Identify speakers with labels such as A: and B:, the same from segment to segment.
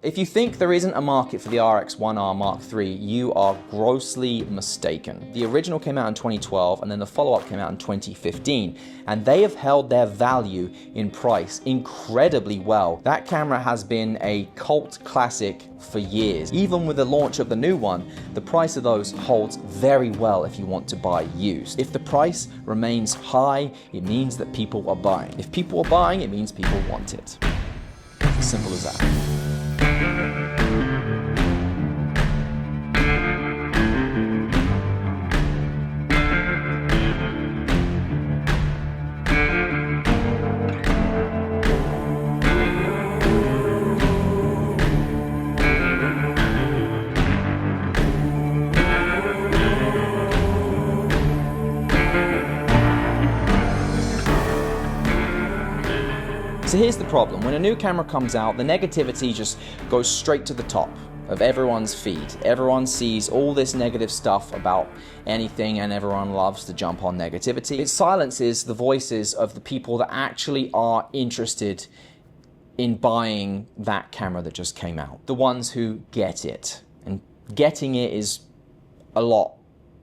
A: If you think there isn't a market for the RX1R Mark III, you are grossly mistaken. The original came out in 2012 and then the follow-up came out in 2015, and they have held their value in price incredibly well. That camera has been a cult classic for years. Even with the launch of the new one, the price of those holds very well if you want to buy used. If the price remains high, it means that people are buying. If people are buying, it means people want it. Simple as that. So here's the problem. When a new camera comes out, the negativity just goes straight to the top of everyone's feed. Everyone sees all this negative stuff about anything and everyone loves to jump on negativity. It silences the voices of the people that actually are interested in buying that camera that just came out. The ones who get it. And getting it is a lot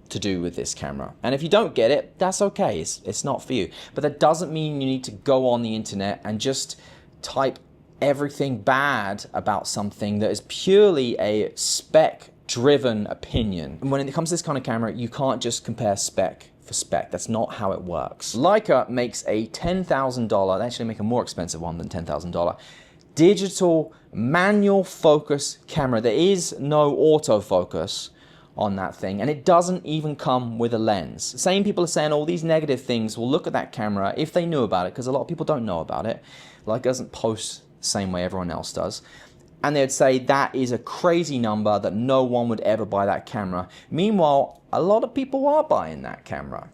A: to do with this camera. And if you don't get it, that's okay, it's not for you. But that doesn't mean you need to go on the internet and just type everything bad about something that is purely a spec-driven opinion. And when it comes to this kind of camera, you can't just compare spec for spec. That's not how it works. Leica makes a $10,000, they actually make a more expensive one than $10,000, digital manual focus camera. There is no autofocus on that thing, and it doesn't even come with a lens. Same people are saying all these negative things will look at that camera if they knew about it, because a lot of people don't know about it. Like, doesn't post the same way everyone else does. And they'd say that is a crazy number, that no one would ever buy that camera. Meanwhile, a lot of people are buying that camera.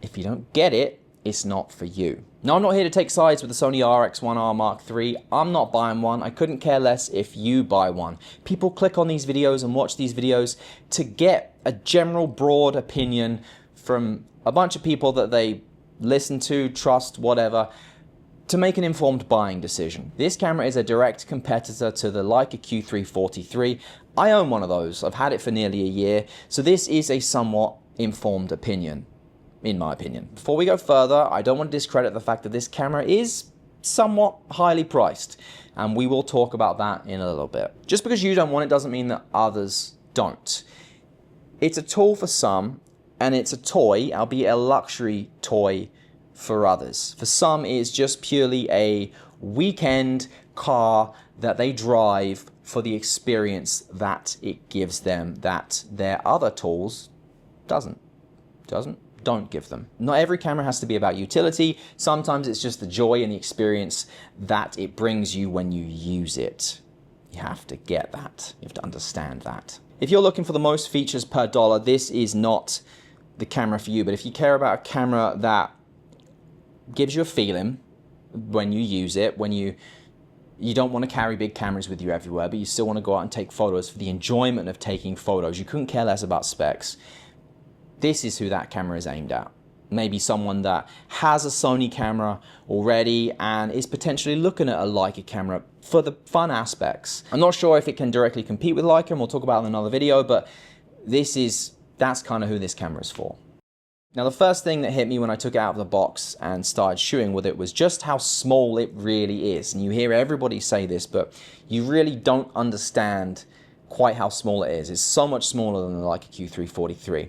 A: If you don't get it, it's not for you. Now, I'm not here to take sides with the Sony RX1R Mark III. I'm not buying one. I couldn't care less if you buy one. People click on these videos and watch these videos to get a general broad opinion from a bunch of people that they listen to, trust, whatever, to make an informed buying decision. This camera is a direct competitor to the Leica Q3-43. I own one of those. I've had it for nearly a year, so this is a somewhat informed opinion, in my opinion. Before we go further, I don't want to discredit the fact that this camera is somewhat highly priced, and we will talk about that in a little bit. Just because you don't want it doesn't mean that others don't. It's a tool for some, and it's a toy, albeit a luxury toy, for others. For some, it's just purely a weekend car that they drive for the experience that it gives them, that their other tools don't give them. Not every camera has to be about utility. Sometimes it's just the joy and the experience that it brings you when you use it. You have to get that. You have to understand that. If you're looking for the most features per dollar, this is not the camera for you. But if you care about a camera that gives you a feeling when you use it, when you don't want to carry big cameras with you everywhere, but you still want to go out and take photos for the enjoyment of taking photos, you couldn't care less about specs, this is who that camera is aimed at. Maybe someone that has a Sony camera already and is potentially looking at a Leica camera for the fun aspects. I'm not sure if it can directly compete with Leica, and we'll talk about it in another video, but that's kind of who this camera is for. Now, the first thing that hit me when I took it out of the box and started shooting with it was just how small it really is. And you hear everybody say this, but you really don't understand quite how small it is. It's so much smaller than the Leica Q3-43.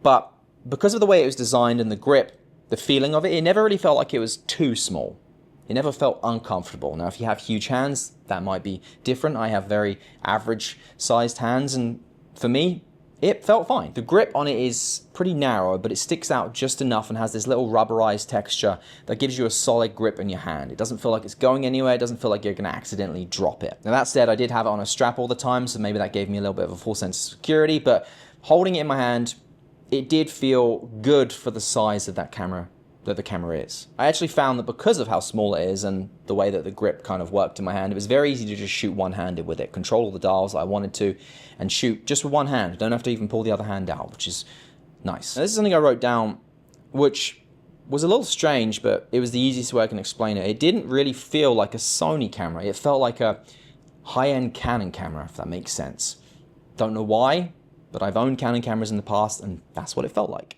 A: But because of the way it was designed and the grip, the feeling of it, it never really felt like it was too small. It never felt uncomfortable. Now, if you have huge hands, that might be different. I have very average sized hands, and for me, it felt fine. The grip on it is pretty narrow, but it sticks out just enough and has this little rubberized texture that gives you a solid grip in your hand. It doesn't feel like it's going anywhere. It doesn't feel like you're going to accidentally drop it. Now, that said, I did have it on a strap all the time, so maybe that gave me a little bit of a false sense of security, but holding it in my hand, it did feel good for the size of that camera, that the camera is. I actually found that because of how small it is and the way that the grip kind of worked in my hand, it was very easy to just shoot one-handed with it, control all the dials I wanted to, and shoot just with one hand. Don't have to even pull the other hand out, which is nice. Now, this is something I wrote down, which was a little strange, but it was the easiest way I can explain it. It didn't really feel like a Sony camera. It felt like a high-end Canon camera, if that makes sense. Don't know why, but I've owned Canon cameras in the past, and that's what it felt like.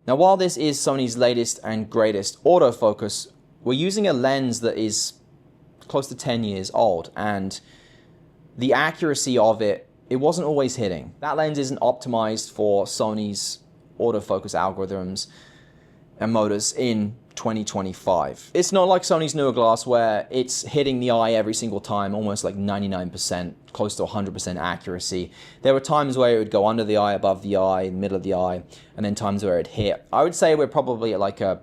A: Now, while this is Sony's latest and greatest autofocus, we're using a lens that is close to 10 years old, and the accuracy of it wasn't always hitting. That lens isn't optimized for Sony's autofocus algorithms and motors in 2025. It's not like Sony's newer glass where it's hitting the eye every single time, almost like 99%, close to 100% accuracy. There were times where it would go under the eye, above the eye, middle of the eye, and then times where it'd hit. I would say we're probably at like a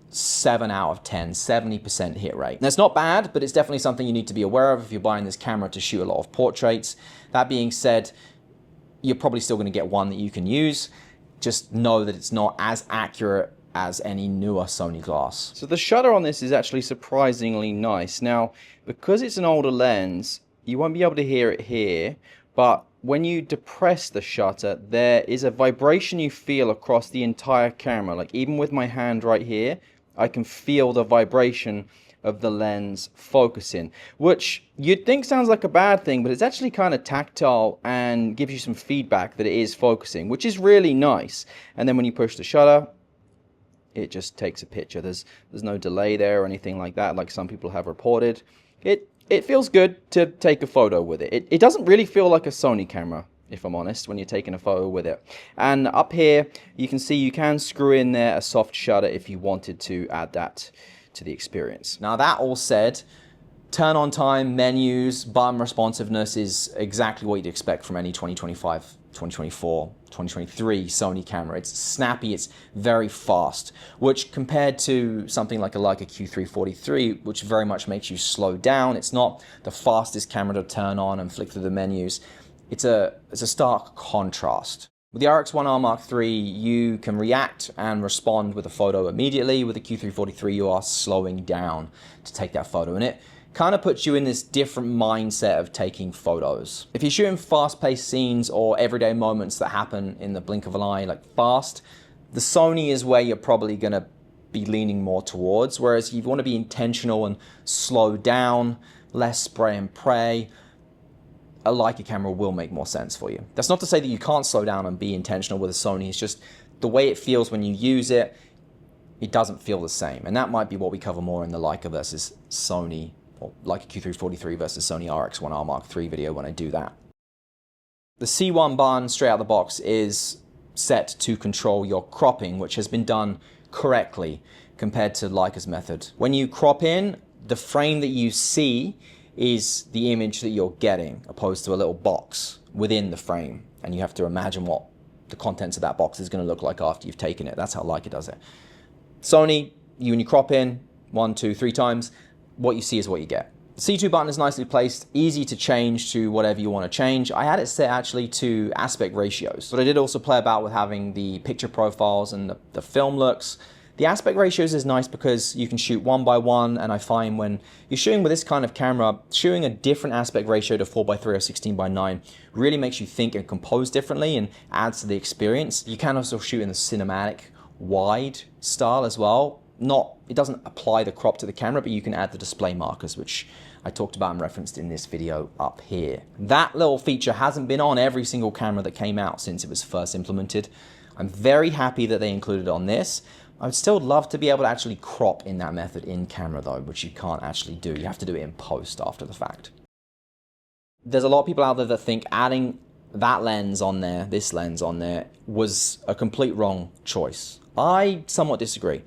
A: 7 out of 10, 70% hit rate. That's not bad, but it's definitely something you need to be aware of if you're buying this camera to shoot a lot of portraits. That being said, you're probably still going to get one that you can use. Just know that it's not as accurate as any newer Sony glass. So the shutter on this is actually surprisingly nice. Now, because it's an older lens, you won't be able to hear it here, but when you depress the shutter, there is a vibration you feel across the entire camera. Like even with my hand right here, I can feel the vibration of the lens focusing, which you'd think sounds like a bad thing, but it's actually kind of tactile and gives you some feedback that it is focusing, which is really nice. And then when you push the shutter, it just takes a picture. There's no delay there or anything like that, like some people have reported. It feels good to take a photo with it. It doesn't really feel like a Sony camera, if I'm honest, when you're taking a photo with it. And up here, you can see you can screw in there a soft shutter if you wanted to add that to the experience. Now that all said, turn on time, menus, button responsiveness is exactly what you'd expect from any 2025, 2024, 2023 Sony camera. It's snappy, it's very fast, which compared to something like a Leica Q3 which very much makes you slow down. It's not the fastest camera to turn on and flick through the menus. It's a stark contrast. With the RX1R III, you can react and respond with a photo immediately. With the Q3 you are slowing down to take that photo, and it kind of puts you in this different mindset of taking photos. If you're shooting fast-paced scenes or everyday moments that happen in the blink of an eye, like fast, the Sony is where you're probably gonna be leaning more towards, whereas if you want to be intentional and slow down, less spray and pray, a Leica camera will make more sense for you. That's not to say that you can't slow down and be intentional with a Sony, it's just the way it feels when you use it, it doesn't feel the same. And that might be what we cover more in the Leica versus Sony, or Leica Q3 versus Sony RX1R III video when I do that. The C1 button straight out of the box is set to control your cropping, which has been done correctly compared to Leica's method. When you crop in, the frame that you see is the image that you're getting, opposed to a little box within the frame. And you have to imagine what the contents of that box is going to look like after you've taken it. That's how Leica does it. Sony, when you crop in 1, 2, 3 times, what you see is what you get. The C2 button is nicely placed, easy to change to whatever you want to change. I had it set actually to aspect ratios, but I did also play about with having the picture profiles and the film looks. The aspect ratios is nice because you can shoot 1 by 1, and I find when you're shooting with this kind of camera, shooting a different aspect ratio to 4:3 or 16:9 really makes you think and compose differently and adds to the experience. You can also shoot in the cinematic wide style as well. It doesn't apply the crop to the camera, but you can add the display markers, which I talked about and referenced in this video up here. That little feature hasn't been on every single camera that came out since it was first implemented. I'm very happy that they included it on this. I would still love to be able to actually crop in that method in camera though, which you can't actually do. You have to do it in post after the fact. There's a lot of people out there that think adding that lens on there, this lens on there, was a complete wrong choice. I somewhat disagree.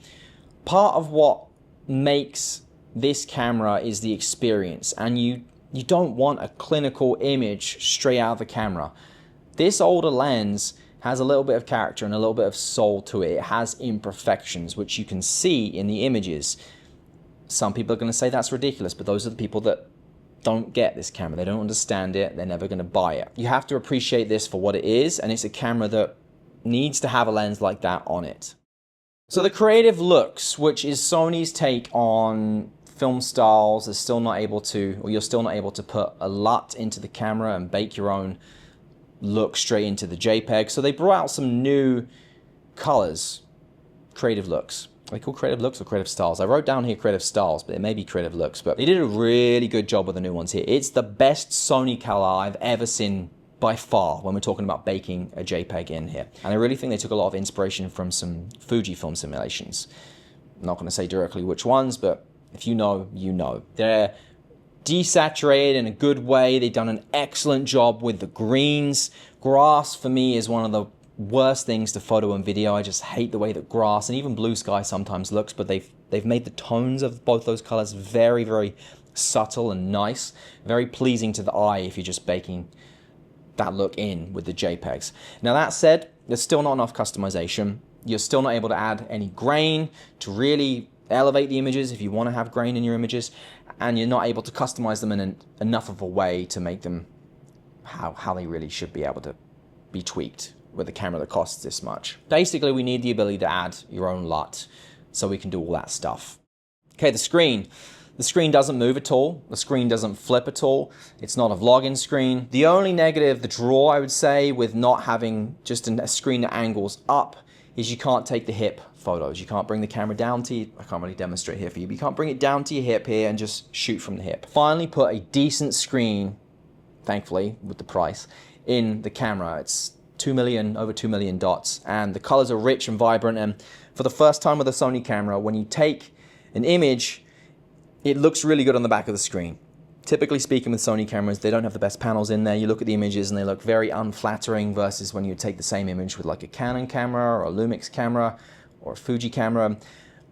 A: Part of what makes this camera is the experience, and you don't want a clinical image straight out of the camera. This older lens has a little bit of character and a little bit of soul to it. It has imperfections, which you can see in the images. Some people are going to say that's ridiculous, but those are the people that don't get this camera. They don't understand it. They're never going to buy it. You have to appreciate this for what it is, and it's a camera that needs to have a lens like that on it. So the creative looks, which is Sony's take on film styles, is still not able to, or you're still not able to put a LUT into the camera and bake your own look straight into the JPEG. So they brought out some new colors, creative looks. they call creative looks or creative styles? I wrote down here creative styles, but it may be creative looks. But they did a really good job with the new ones here. It's the best Sony color I've ever seen by far when we're talking about baking a JPEG in here. And I really think they took a lot of inspiration from some Fujifilm simulations. I'm not going to say directly which ones, but if you know, you know. They're desaturated in a good way. They've done an excellent job with the greens. Grass for me is one of the worst things to photo and video. I just hate the way that grass and even blue sky sometimes looks, but they've made the tones of both those colors very, very subtle and nice, very pleasing to the eye if you're just baking that look in with the JPEGs. Now that said, there's still not enough customization. You're still not able to add any grain to really elevate the images if you want to have grain in your images, and you're not able to customize them in enough of a way to make them how they really should be able to be tweaked with a camera that costs this much. Basically, we need the ability to add your own LUT so we can do all that stuff. Okay, the screen. The screen doesn't move at all. The screen doesn't flip at all. It's not a vlogging screen. The only negative, the draw, I would say, with not having just a screen that angles up is you can't take the hip photos. You can't bring the camera down to you. I can't really demonstrate here for you, but you can't bring it down to your hip here and just shoot from the hip. Finally put a decent screen, thankfully, with the price, in the camera. It's 2 million, over 2 million dots, and the colors are rich and vibrant, and for the first time with a Sony camera, when you take an image, it looks really good on the back of the screen. Typically speaking with Sony cameras, they don't have the best panels in there. You look at the images and they look very unflattering versus when you take the same image with like a Canon camera or a Lumix camera or a Fuji camera.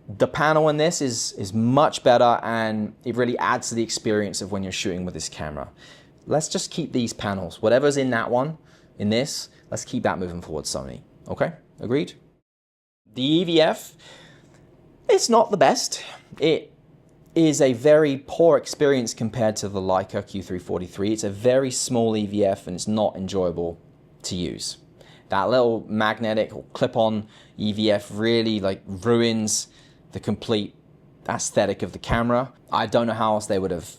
A: The panel in this is much better, and it really adds to the experience of when you're shooting with this camera. Let's just keep these panels. Whatever's in that one, in this, let's keep that moving forward, Sony. Okay, agreed? The EVF, it's not the best. It is a very poor experience compared to the Leica Q343. It's a very small EVF and it's not enjoyable to use. That little magnetic or clip-on EVF really like ruins the complete aesthetic of the camera. I don't know how else they would have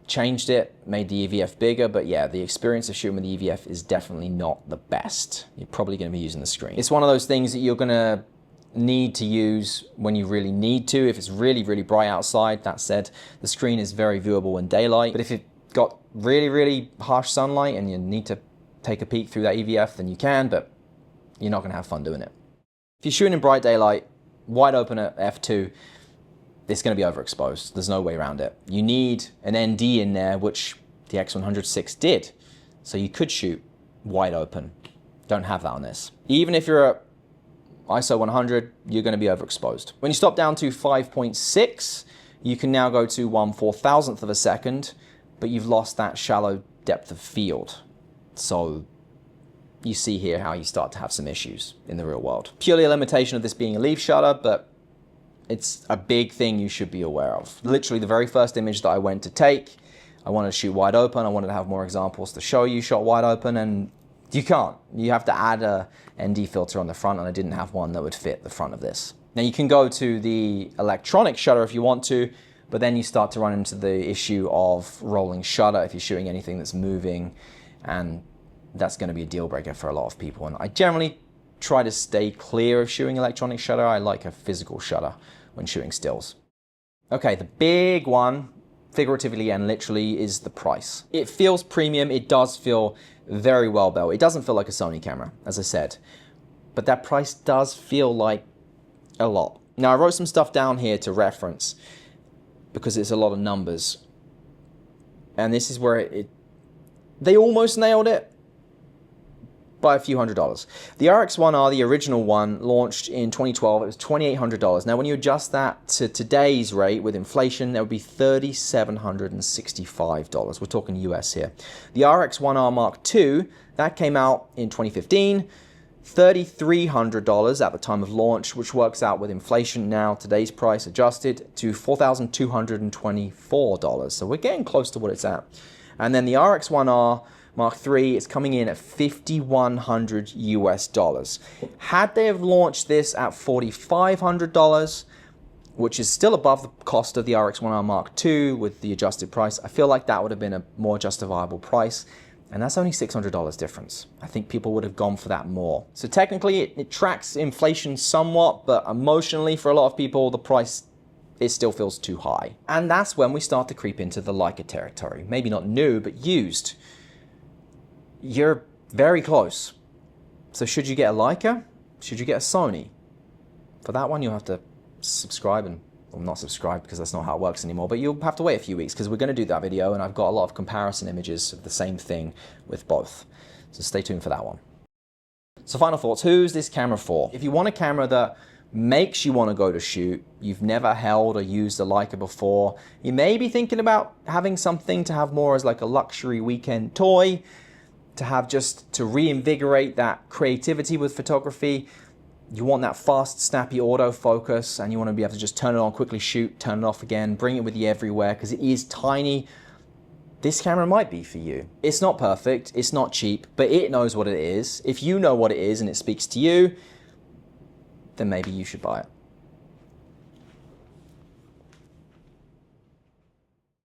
A: changed it, made the EVF bigger, but yeah, the experience of shooting with the EVF is definitely not the best. You're probably going to be using the screen. It's one of those things that you're going to need to use when you really need to, if it's really, really bright outside. That said, the screen is very viewable in daylight, but if you've got really, really harsh sunlight and you need to take a peek through that EVF, then you can, but you're not going to have fun doing it. If you're shooting in bright daylight, wide open at f2, it's going to be overexposed. There's no way around it. You need an ND in there, which the X100 did. So you could shoot wide open. Don't have that on this. Even if you're at ISO 100, you're going to be overexposed. When you stop down to 5.6, you can now go to 1/4000th of a second, but you've lost that shallow depth of field. So you see here how you start to have some issues in the real world. Purely a limitation of this being a leaf shutter, but it's a big thing you should be aware of. Literally the very first image that I went to take, I wanted to shoot wide open. I wanted to have more examples to show you shot wide open, and you can't. You have to add a ND filter on the front, and I didn't have one that would fit the front of this. Now you can go to the electronic shutter if you want to, but then you start to run into the issue of rolling shutter if you're shooting anything that's moving, and that's going to be a deal breaker for a lot of people. And I generally try to stay clear of shooting electronic shutter. I like a physical shutter when shooting stills. Okay, the big one, figuratively and literally, is the price. It feels premium. It does feel very well built. It doesn't feel like a Sony camera, as I said, but that price does feel like a lot. Now I wrote some stuff down here to reference because it's a lot of numbers, and this is where they almost nailed it by a few $100s. The RX1R, the original one, launched in 2012. It was $2,800. Now when you adjust that to today's rate with inflation, that would be $3,765. We're talking US here. The RX1R Mark II, that came out in 2015, $3,300 at the time of launch, which works out with inflation now, today's price adjusted, to $4,224. So we're getting close to what it's at. And then the RX1R Mark III is coming in at $5,100 US. Had they have launched this at $4,500, which is still above the cost of the RX1R Mark II with the adjusted price, I feel like that would have been a more justifiable price. And that's only $600 difference. I think people would have gone for that more. So technically it tracks inflation somewhat, but emotionally for a lot of people, the price, it still feels too high. And that's when we start to creep into the Leica territory. Maybe not new, but used. You're very close. So should you get a Leica? Should you get a Sony? For that one, you'll have to subscribe and, well, not subscribe because that's not how it works anymore, but you'll have to wait a few weeks because we're going to do that video and I've got a lot of comparison images of the same thing with both. So stay tuned for that one. So final thoughts, who's this camera for? If you want a camera that makes you want to go to shoot, you've never held or used a Leica before, you may be thinking about having something to have more as like a luxury weekend toy, to have just to reinvigorate that creativity with photography. You want that fast, snappy autofocus, and you want to be able to just turn it on, quickly shoot, turn it off again, bring it with you everywhere because it is tiny. This camera might be for you. It's not perfect, it's not cheap, but it knows what it is. If you know what it is and it speaks to you, then maybe you should buy it.